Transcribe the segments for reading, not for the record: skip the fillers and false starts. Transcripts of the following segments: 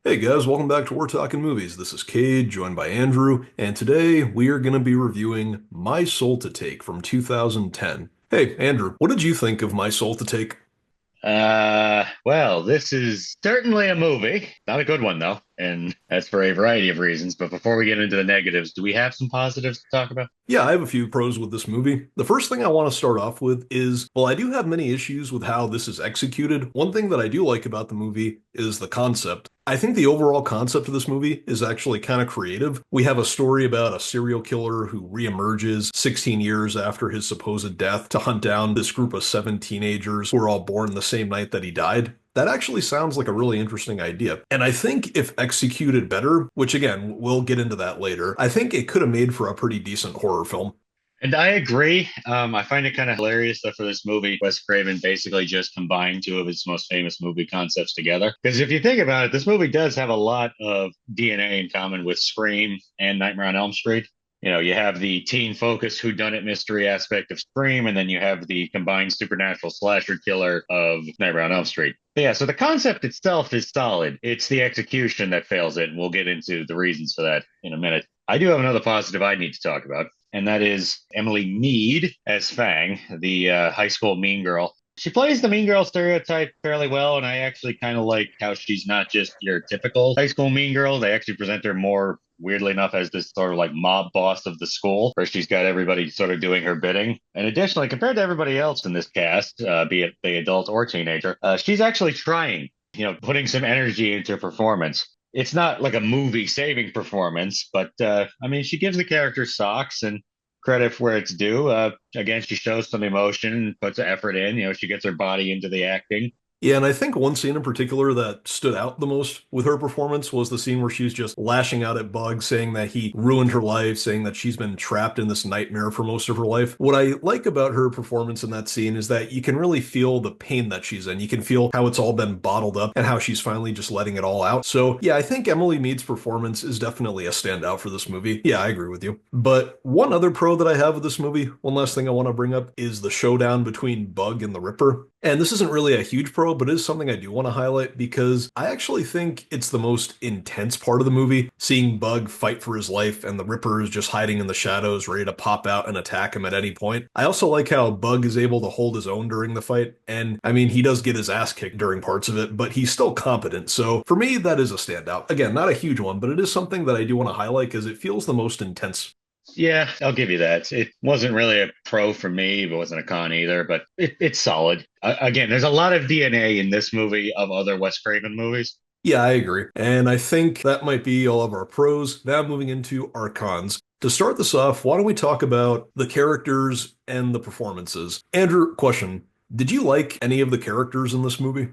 Hey guys, welcome back to We're Talking Movies. This is Cade, joined by Andrew, and today we are going to be reviewing My Soul to Take from 2010. Hey, Andrew, what did you think of My Soul to Take? Well, this is certainly a movie. Not a good one, though, and that's for a variety of reasons. But before we get into the negatives, do we have some positives to talk about? Yeah, I have a few pros with this movie. The first thing I want to start off with is, well, I do have many issues with how this is executed. One thing that I do like about the movie is the concept. I think the overall concept of this movie is actually kind of creative. We have a story about a serial killer who reemerges 16 years after his supposed death to hunt down this group of seven teenagers who were all born the same night that he died. That actually sounds like a really interesting idea. And I think if executed better, which again, we'll get into that later, I think it could have made for a pretty decent horror film. And I agree. I find it kind of hilarious that for this movie, Wes Craven basically just combined two of his most famous movie concepts together. Because if you think about it, this movie does have a lot of DNA in common with Scream and Nightmare on Elm Street. You know, you have the teen focused whodunit mystery aspect of Scream, and then you have the combined supernatural slasher killer of Nightmare on Elm Street. But yeah, so the concept itself is solid. It's the execution that fails it, and we'll get into the reasons for that in a minute. I do have another positive I need to talk about, and that is Emily Mead as Fang, the high school mean girl. She plays the mean girl stereotype fairly well, and I actually kind of like how she's not just your typical high school mean girl. They actually present her more, weirdly enough, as this sort of like mob boss of the school, where she's got everybody sort of doing her bidding. And additionally, compared to everybody else in this cast, be it the adult or teenager, she's actually trying, putting some energy into performance. It's not like a movie saving performance, but I mean, she gives the character socks and credit where it's due. Again, she shows some emotion and puts effort in. She gets her body into the acting. Yeah, and I think one scene in particular that stood out the most with her performance was the scene where she's just lashing out at Bug, saying that he ruined her life, saying that she's been trapped in this nightmare for most of her life. What I like about her performance in that scene is that you can really feel the pain that she's in. You can feel how it's all been bottled up and how she's finally just letting it all out. So, yeah, I think Emily Mead's performance is definitely a standout for this movie. Yeah, I agree with you. But one other pro that I have with this movie, one last thing I want to bring up, is the showdown between Bug and the Ripper. And this isn't really a huge pro, but it is something I do want to highlight because I actually think it's the most intense part of the movie, seeing Bug fight for his life and the Ripper is just hiding in the shadows, ready to pop out and attack him at any point. I also like how Bug is able to hold his own during the fight, and I mean, he does get his ass kicked during parts of it, but he's still competent. So for me, that is a standout. Again, not a huge one, but it is something that I do want to highlight because it feels the most intense. Yeah, I'll give you that. It wasn't really a pro for me, but it wasn't a con either, but it's solid. Again, there's a lot of DNA in this movie of other Wes Craven movies. Yeah, I agree. And I think that might be all of our pros. Now moving into our cons. To start this off, why don't we talk about the characters and the performances? Andrew, question. Did you like any of the characters in this movie?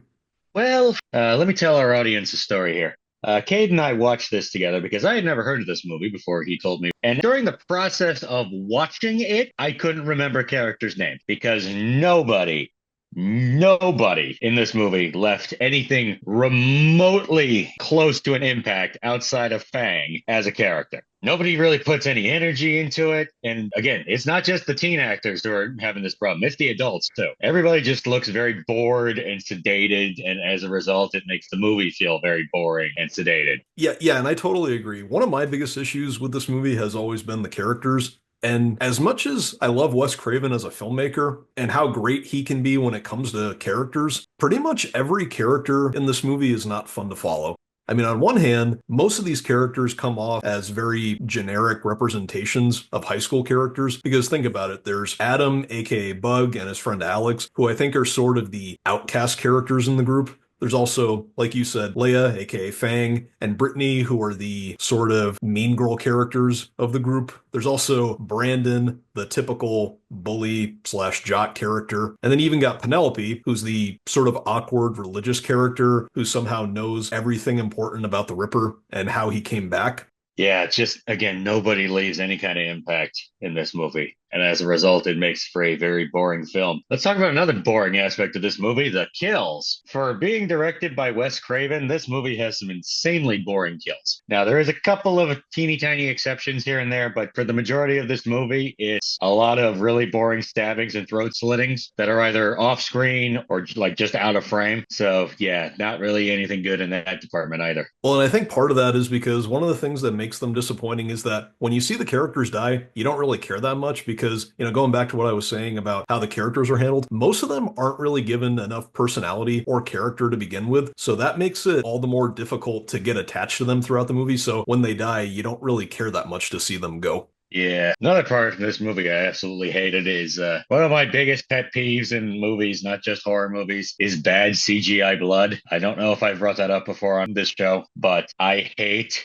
Well, let me tell our audience a story here. Cade and I watched this together because I had never heard of this movie before he told me. And during the process of watching it, I couldn't remember characters' names because nobody in this movie left anything remotely close to an impact outside of Fang as a character. Nobody really puts any energy into it. And again, it's not just the teen actors who are having this problem, it's the adults too. Everybody just looks very bored and sedated. And as a result, it makes the movie feel very boring and sedated. Yeah, and I totally agree. One of my biggest issues with this movie has always been the characters. And as much as I love Wes Craven as a filmmaker and how great he can be when it comes to characters, pretty much every character in this movie is not fun to follow. I mean, on one hand, most of these characters come off as very generic representations of high school characters. Because think about it, there's Adam, aka Bug, and his friend Alex, who I think are sort of the outcast characters in the group. There's also, like you said, Leia, aka Fang, and Brittany, who are the sort of mean girl characters of the group. There's also Brandon, the typical bully slash jock character. And then you even got Penelope, who's the sort of awkward religious character who somehow knows everything important about the Ripper and how he came back. Yeah, it's just again, nobody leaves any kind of impact in this movie. And as a result, it makes for a very boring film. Let's talk about another boring aspect of this movie, the kills. For being directed by Wes Craven, this movie has some insanely boring kills. Now, there is a couple of teeny tiny exceptions here and there, but for the majority of this movie, it's a lot of really boring stabbings and throat slittings that are either off screen or like just out of frame. So, yeah, not really anything good in that department either. Well, and I think part of that is because one of the things that makes them disappointing is that when you see the characters die, you don't really care that much because, going back to what I was saying about how the characters are handled, most of them aren't really given enough personality or character to begin with. So that makes it all the more difficult to get attached to them throughout the movie. So when they die, you don't really care that much to see them go. Yeah. Another part of this movie I absolutely hated is one of my biggest pet peeves in movies, not just horror movies, is bad CGI blood. I don't know if I've brought that up before on this show, but I hate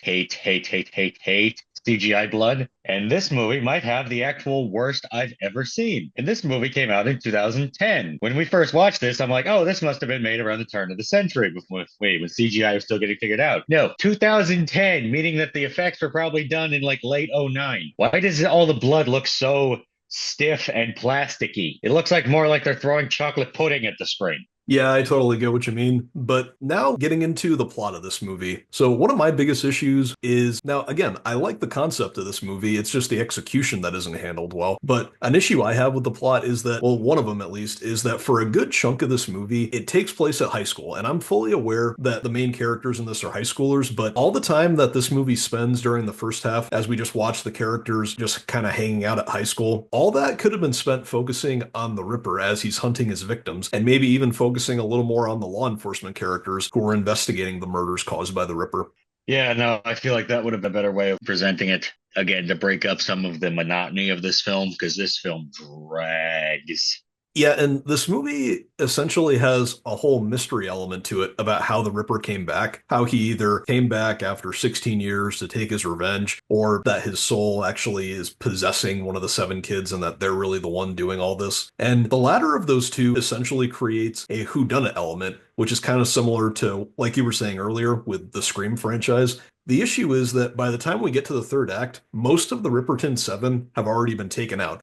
CGI blood. And this movie might have the actual worst I've ever seen. And this movie came out in 2010. When we first watched this, I'm like, oh, this must have been made around the turn of the century before, wait, when CGI was still getting figured out. No, 2010, meaning that the effects were probably done in like late '09. Why does all the blood look so stiff and plasticky? It looks like more like they're throwing chocolate pudding at the screen. Yeah, I totally get what you mean. But now getting into the plot of this movie. So one of my biggest issues is now, again, I like the concept of this movie. It's just the execution that isn't handled well. But an issue I have with the plot is that, well, one of them at least, is that for a good chunk of this movie, it takes place at high school. And I'm fully aware that the main characters in this are high schoolers, but all the time that this movie spends during the first half, as we just watch the characters just kind of hanging out at high school, all that could have been spent focusing on the Ripper as he's hunting his victims, and maybe even focusing a little more on the law enforcement characters who are investigating the murders caused by the Ripper. Yeah, no, I feel like that would have been a better way of presenting it. Again, to break up some of the monotony of this film, because this film drags. Yeah, and this movie essentially has a whole mystery element to it about how the Ripper came back, how he either came back after 16 years to take his revenge, or that his soul actually is possessing one of the seven kids and that they're really the one doing all this. And the latter of those two essentially creates a whodunit element, which is kind of similar to, like you were saying earlier, with the Scream franchise. The issue is that by the time we get to the third act, most of the Ripperton Seven have already been taken out.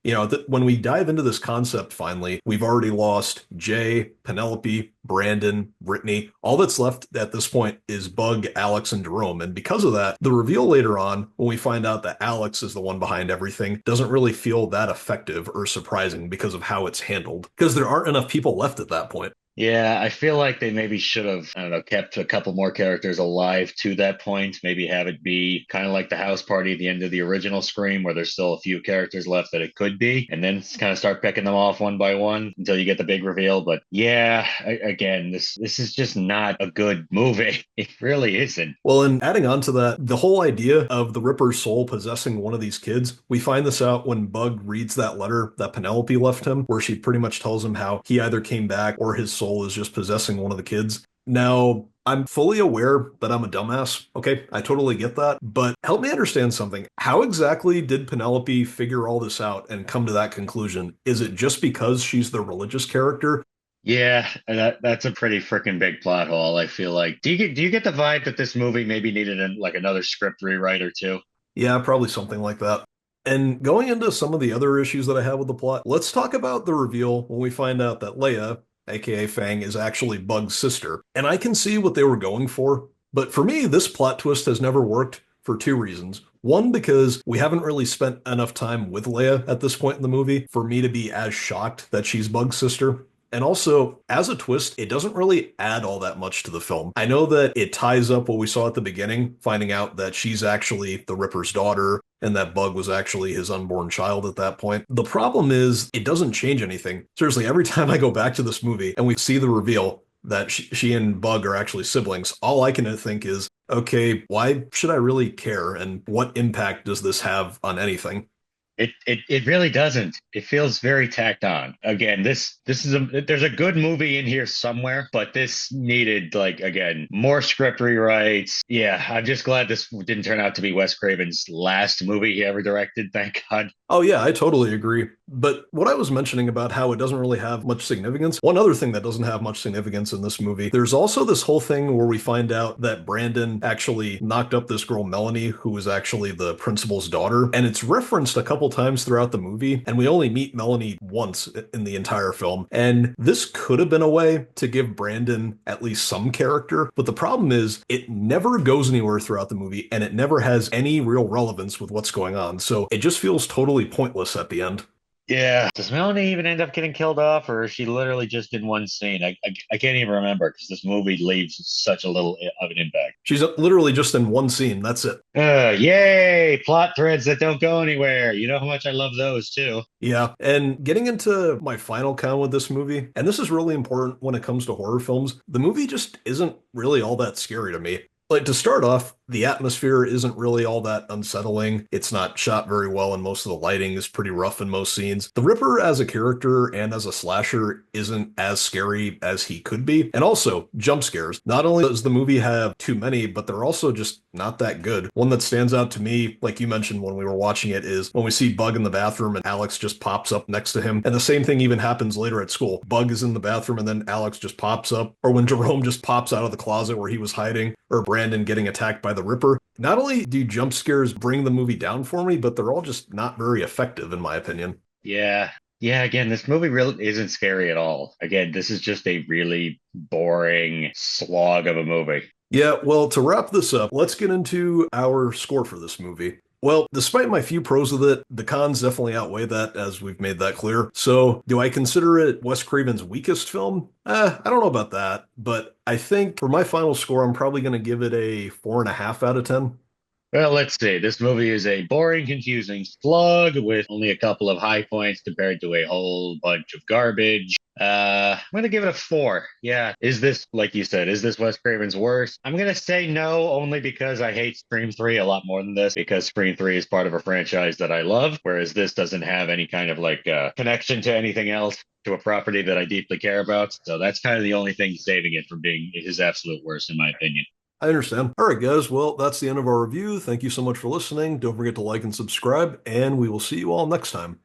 When we dive into this concept finally, we've already lost Jay, Penelope, Brandon, Brittany. All that's left at this point is Bug, Alex, and Jerome. And because of that, the reveal later on, when we find out that Alex is the one behind everything, doesn't really feel that effective or surprising because of how it's handled. Because there aren't enough people left at that point. Yeah, I feel like they maybe should have, I don't know, kept a couple more characters alive to that point. Maybe have it be kind of like the house party at the end of the original Scream, where there's still a few characters left that it could be, and then kind of start picking them off one by one until you get the big reveal. But yeah, again, this is just not a good movie. It really isn't. Well, and adding on to that, the whole idea of the Ripper's soul possessing one of these kids, we find this out when Bug reads that letter that Penelope left him, where she pretty much tells him how he either came back or his soul is just possessing one of the kids. Now, I'm fully aware that I'm a dumbass. Okay, I totally get that. But help me understand something. How exactly did Penelope figure all this out and come to that conclusion? Is it just because she's the religious character? Yeah, that's a pretty freaking big plot hole, I feel like. Do you get the vibe that this movie maybe needed like another script rewrite or two? Yeah, probably something like that. And going into some of the other issues that I have with the plot, let's talk about the reveal when we find out that Leia, aka Fang, is actually Bug's sister. And I can see what they were going for, but for me, this plot twist has never worked for two reasons. One, because we haven't really spent enough time with Leia at this point in the movie for me to be as shocked that she's Bug's sister. And also, as a twist, it doesn't really add all that much to the film. I know that it ties up what we saw at the beginning, finding out that she's actually the Ripper's daughter and that Bug was actually his unborn child at that point. The problem is, it doesn't change anything. Seriously, every time I go back to this movie and we see the reveal that she and Bug are actually siblings, all I can think is, okay, why should I really care? And what impact does this have on anything? It really doesn't. It feels very tacked on. Again, there's a good movie in here somewhere, but this needed, like, again, more script rewrites. Yeah, I'm just glad this didn't turn out to be Wes Craven's last movie he ever directed, thank God. Oh yeah, I totally agree. But what I was mentioning about how it doesn't really have much significance, one other thing that doesn't have much significance in this movie, there's also this whole thing where we find out that Brandon actually knocked up this girl Melanie, who was actually the principal's daughter, and it's referenced a couple couple times throughout the movie, and we only meet Melanie once in the entire film. And this could have been a way to give Brandon at least some character, but the problem is it never goes anywhere throughout the movie, and it never has any real relevance with what's going on. So it just feels totally pointless at the end. Yeah. Does Melanie even end up getting killed off, or is she literally just in one scene? I can't even remember because this movie leaves such a little of an impact. She's literally just in one scene. That's it. Yay! Plot threads that don't go anywhere. You know how much I love those too. Yeah, and getting into my final count with this movie, and this is really important when it comes to horror films, the movie just isn't really all that scary to me. Like, to start off, the atmosphere isn't really all that unsettling. It's not shot very well, and most of the lighting is pretty rough in most scenes. The Ripper as a character and as a slasher isn't as scary as he could be. And also, jump scares. Not only does the movie have too many, but they're also just not that good. One that stands out to me, like you mentioned when we were watching it, is when we see Bug in the bathroom and Alex just pops up next to him. And the same thing even happens later at school. Bug is in the bathroom and then Alex just pops up. Or when Jerome just pops out of the closet where he was hiding. Or Brandon getting attacked by the Ripper. Not only do jump scares bring the movie down for me, but they're all just not very effective, in my opinion. Yeah. Yeah, again, this movie really isn't scary at all. Again, this is just a really boring slog of a movie. Yeah, well, to wrap this up, let's get into our score for this movie. Well, despite my few pros with it, the cons definitely outweigh that, as we've made that clear. So, do I consider it Wes Craven's weakest film? I don't know about that, but I think for my final score, I'm probably going to give it a 4.5 out of 10. Well, let's see. This movie is a boring, confusing slug with only a couple of high points compared to a whole bunch of garbage. I'm gonna give it a 4. Yeah. Is this, like you said, is this Wes Craven's worst? I'm gonna say no, only because I hate Scream 3 a lot more than this, because Scream 3 is part of a franchise that I love, whereas this doesn't have any kind of like connection to anything else, to a property that I deeply care about. So that's kind of the only thing saving it from being his absolute worst, in my opinion. I understand. All right, guys. Well, that's the end of our review. Thank you so much for listening. Don't forget to like and subscribe, and we will see you all next time.